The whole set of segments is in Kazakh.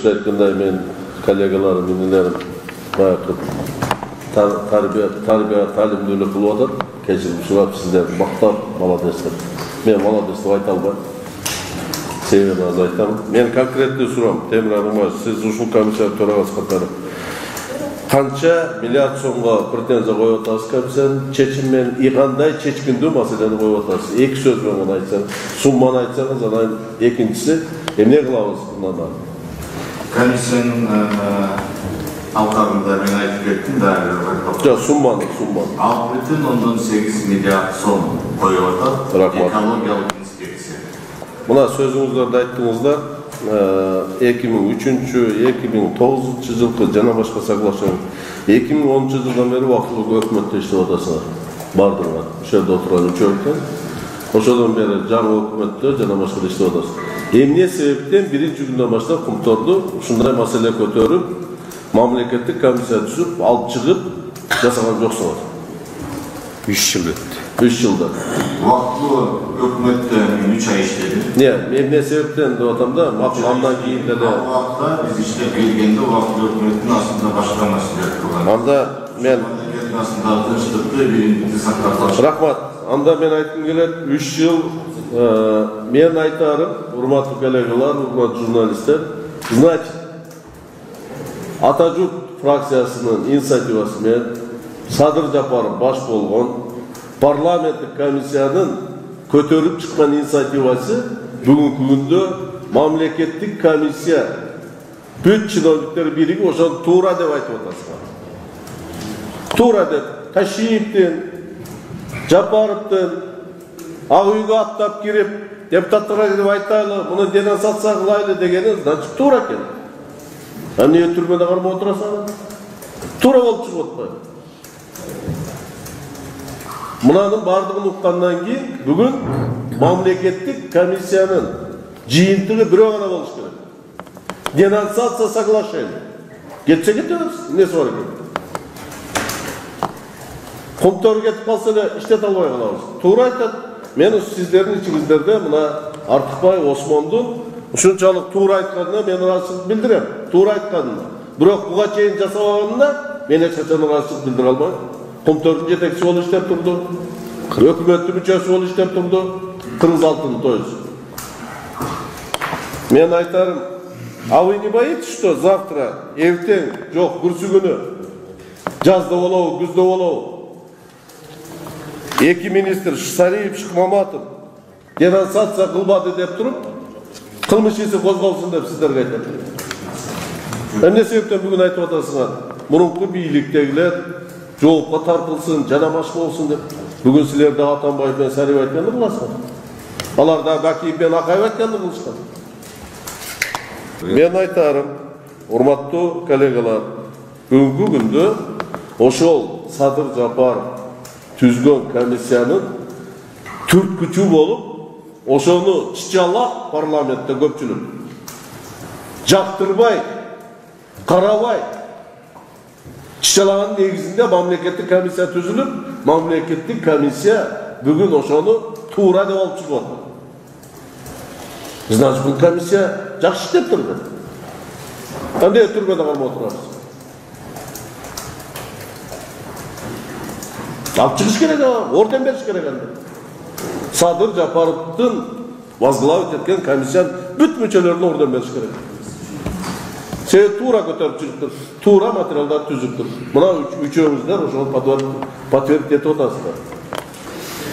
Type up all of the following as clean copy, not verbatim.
Aytқандай мен коллегаларым, инелерим баягы тарбия талимдүүлүк кылып атат. Кечирип сурап сиздерди мактап, молодецтер. Мен молодец деп айта албайм. Себебин аз айтам. Мен конкреттүү сурам, Темир Агымбаев, сиз ушул комиссия төрагасы катары канча миллиард сомго претензия коюп атасыз комиссияны чечим менен кандай чечкиндүү маселени коюп атасыз? Эки сөз менен айтсаңыз, сумманы айтсаңыз, анан экинчиси эмне кылабыз мындан? Комиссиянын алкагында мен айтып кеттим да. Жок, сумманы. 6,8 миллиард сом коюп атат экологиялык инспекция. Мына сөзүңүздөрдө айттыңыздар, 2003-2009 жылкы жана башка соглашение 2010 жылдан бери убактылуу өкмөттө иштеп атасыңар. Бардыңар. Ошол жерде отурган үчөөктөн. Ошодон бери жаңы өкмөттө жана башка иштеп атасыз. Эмне себептен биринчи күндөн баштап кумторду ушундай маселе көтөрүп, мамлекеттик комиссия түзүп, алып чыгып жасаган жоксуңар? 3 жыл өттү. 3 жылда. Убактылуу өкмөттө 3 ай иштеди. Эмне себептен деп атам да, макул андан кийин деле. Убакта биз иштеп келгенде убактылуу өкмөттүн астында башка маселелер турган. Анда мен астында тынчтыкты биринчи сактап. Рахмат. Анда мен айткым келет, 3 жыл мен айтарым, урматтуу коллегалар, урматтуу журналисттер, значит, Ата-Журт фракциясынын инициативасы менен Садыр Жапаров баш болгон парламенттик комиссиянын көтөрүп чыккан инициативасы бүгүнкү күндө мамлекеттик комиссия бүт чиновниктер бириги ошону туура деп айтып атасыздар. Туура деп Ташиевдин, Жапаровдун ак үйгө аттап кирип, депутаттарга кирип айтайлы, муну денонсация кылайлы дегени, значит туура экен. Эмне түрмөдө кармап отурасың? Туура болуп чыгып атпайбы? Мынанын бардыгын уккандан кийин бүгүн мамлекеттик комиссиянын жыйынтыгы бирөө гана болуш керек. Денонсация соглашения. Кетсе кетебиз, эмнеси бар экен? Кумтор кетип калса эле иштете албай калабыз. Туура айтат. Мен сиздердин ичиңиздерде мына Артыкбай Осмондун ушунчалык туура айтканына мен ыраазычылык билдирем. Туура айтканына. Бирок буга чейин жасабаганына мен эч качан ыраазычылык билдире албайм. Кумтордун жетекчиси болуп иштеп турду. Өкмөттүн мүчөсү болуп иштеп турду. Кыргыз алтын тоюз. Мен айтарым, а вы не боитесь, что завтра, эртең, жок, бүрсү күнү, жазда болобу, күздө болобу, эки министр Шсариев, Шыкмаматов денонсация кылбады деп туруп, кылмыш иши козголсун деп сиздерге айтат. Эмне себептен бүгүн айтып атасыңар? Мурунку бийликтегилер жоопко тартылсын, жана башка болсун деп. Бүгүн силерде Атамбаев менен Сариев айтканды кыласыңар. Алар да Бакиев менен Акаев айтканды кылышкан. Мен айтарым, урматтуу коллегалар, бүгүнкү күндө ошол Садыр Жапаров түзгөн комиссиянын түрткүчү болуп, ошону чычалап парламентте көпчүлүк жактырбай, карабай, чычалаган негизинде мамлекеттик комиссия түзүлүп, мамлекеттик комиссия бүгүн ошону туура деп алып чыгып атат. Значит, бул комиссия жакшы иштеп турду. Кандай түрмөдө калмай отурабыз? Алып чыгыш керек, орден бериш керек анда. Садыр Жапаровдун возглавить эткен комиссиянын бүт мүчөлөрүнө орден бериш керек. Себеби туура көтөрүп чыгыптыр, туура материалдар түзүптүр. Мына үчөөңүздөр ошону подтвердить этип атасыздар.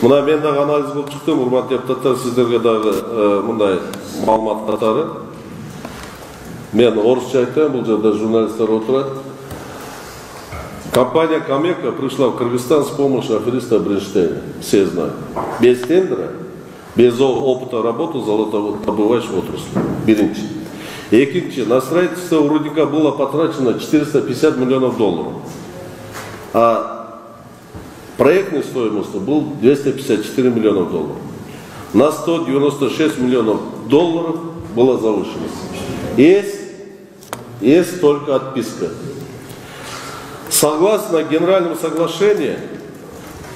Мына мен дагы анализ кылып чыктым, урматтуу депутаттар, сиздерге дагы мындай маалымат катары. Мен орусча айтам, бул жерде журналисттер отурат. Компания Камека пришла в Кыргызстан с помощью афериста Бринштейна. Все знают. Без тендера, без опыта работы золотодобывающей отрасли. Биринчи. Экинчи. На строительство у рудника было потрачено $450 миллионов. А проектной стоимостью был $254 миллиона. На $196 миллионов было завышено. Есть только отписка. Согласно Генеральному соглашению,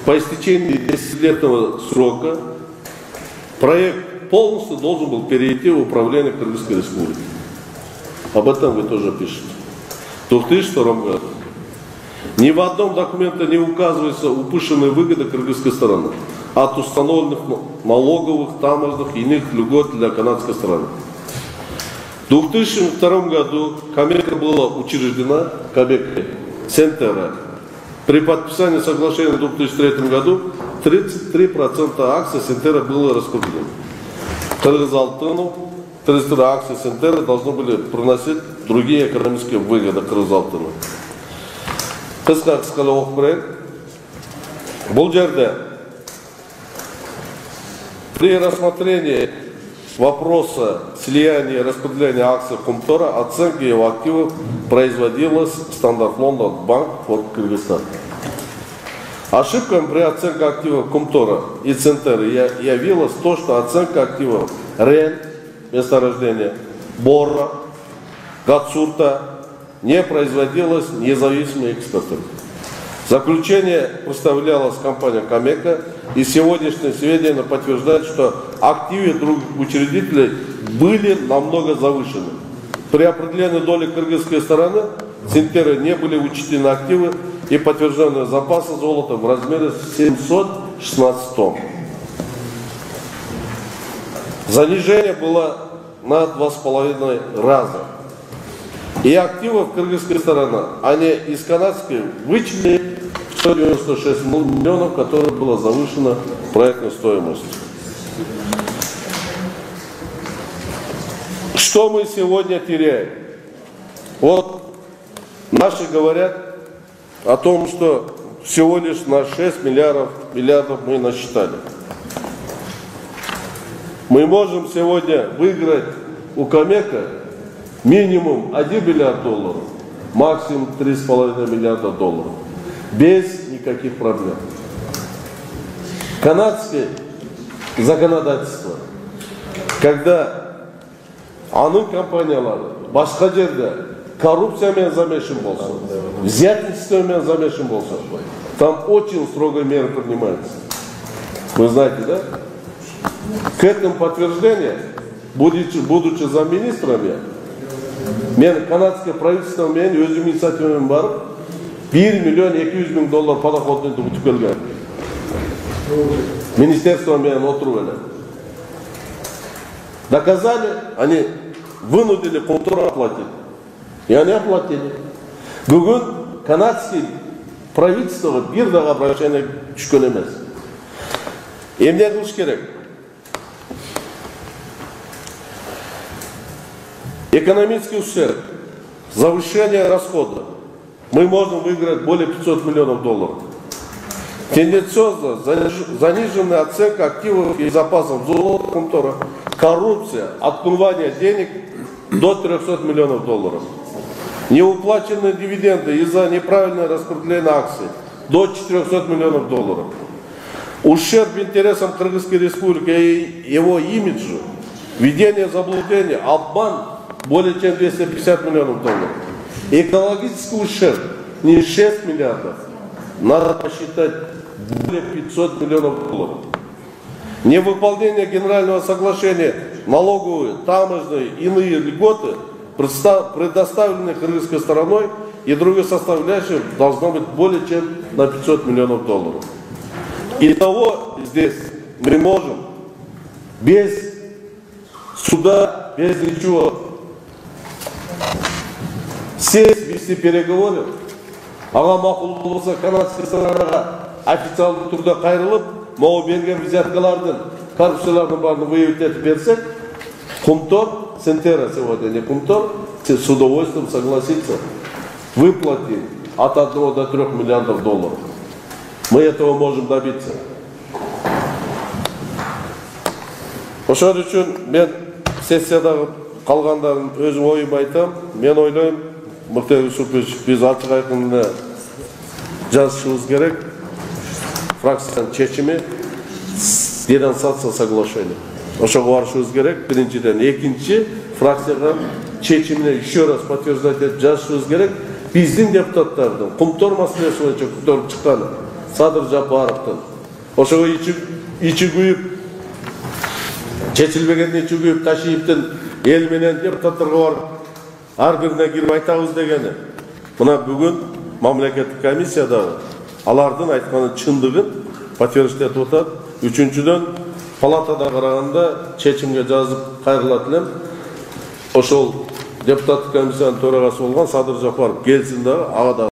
по истечении 10-летнего срока проект полностью должен был перейти в управление Кыргызской Республики. Об этом вы тоже пишете. В 2002 году ни в одном документе не указывается упущенные выгоды кыргызской стороны от установленных налоговых, таможенных и иных льгот для канадской стороны. В 2002 году Камека была учреждена, Камека Сентера. При подписании соглашения в 2003 году 33% акций Сентера было раскуплено. Кыргызалтыну 33 акции Сентера должны были приносить другие экономические выгоды Кыргызалтыну. Кыскасы оқып берейін. Бұл жерде при рассмотрении вопроса слияния и распределения акций Комтора оценка его активов производилась Стандарт Лондон Банк Форд Кыргызстан. Ошибкой при оценке активов Комтора и Центера явилось то, что оценка активов РЕН, месторождения, Борра, Гацурта не производилась независимым экспертом. Заключение представлялось компания Камека, и сегодняшние сведения подтверждают, что активы других учредителей были намного завышены. При определении доли кыргызской стороны Центера не были учтены активы и подтвержденные запасы золота в размере 716 тонн. Занижение было на 2,5 раза. И активов кыргызской стороны, они из канадской вычли 196 миллионов, которая была завышена проектной стоимостью. Что мы сегодня теряем? Вот наши говорят о том, что всего лишь на 6 миллиардов мы насчитали. Мы можем сегодня выиграть у Камека минимум 1 миллиард долларов, максимум 3,5 миллиарда долларов. Без никаких проблем. Канадское законодательство, когда анын компаниялары башка жерде коррупциямен замешан болса, взятничествомен замешан болса, там очень строгие меры принимаются. Вы знаете, да? К этому подтверждение, будучи замминистрами, мен канадское правительство мен өзім инициативамен барып 1 миллион 200 000 доллар подоходный ұтып келген. Министерство мен отыру эле. Доказали, они вынудили Комтор оплатить. И они оплатили. Бүгін канадский правительство бир дагы обращение түшкөн эмес. Эмне кылыш керек? Экономический ущерб, завышение расхода. Мы можем выиграть более 500 миллионов долларов. Тенденциозно заниженная оценка активов и запасов золота Комтора, коррупция, отмывание денег до 300 миллионов долларов. Неуплаченные дивиденды из-за неправильного распределения акций до 400 миллионов долларов. Ущерб интересам Кыргызской республики и его имиджу, введение заблуждения, обман более чем 250 миллионов долларов. Экологический ущерб не 6 миллиардов, надо посчитать более 500 миллионов долларов. Невыполнение Генерального соглашения, налоговые, таможенные, иные льготы, предоставленные кыргызской стороной и другие составляющие, должно быть более чем на 500 миллионов долларов. Итого здесь мы можем без суда, без ничего сесть, вести переговоры, ага мақұл болса канадская сторона официалды түрде қайрылып, мау берген взяткалардың, коррупциялардың барын выявить етіп берсек, Комтор, Центера сегодня, не Комтор, с удовольствием согласится выплатить от 1 до 3 миллиардов долларов. Мы этого можем добиться. Ошол үчүн мен сессиядағы қалғандарын өзім ойым айтам. Мен ойлаймын, Мыктар Юсупович, біз ачык айкын жазышыбыз керек. Фракцияның чечими денонсация соглашения. Ошого барышыбыз керек. Биринчиден, экинчи фракцияга чечимине еще раз подтверждать этип жазышыбыз керек. Биздин депутаттардын Комтор маселеси боюнча көтөрүп чыккан Садыр Жапаровдун ошого ичи күйүп чечилбеген ичи күйүп Ташиевдин эл менен депутаттарга барып ар бирине кирип айтабыз дегени. Мына бүгүн мамлекеттик комиссияда алардын айтканы чындыгын подтверждетип атат. Үчүнчүдөн палатада караганда чечимге жазып кайрылат элем. Ошол депутаттык комиссиянын төрагасы болгон Садыр Жапаров келсин дагы ага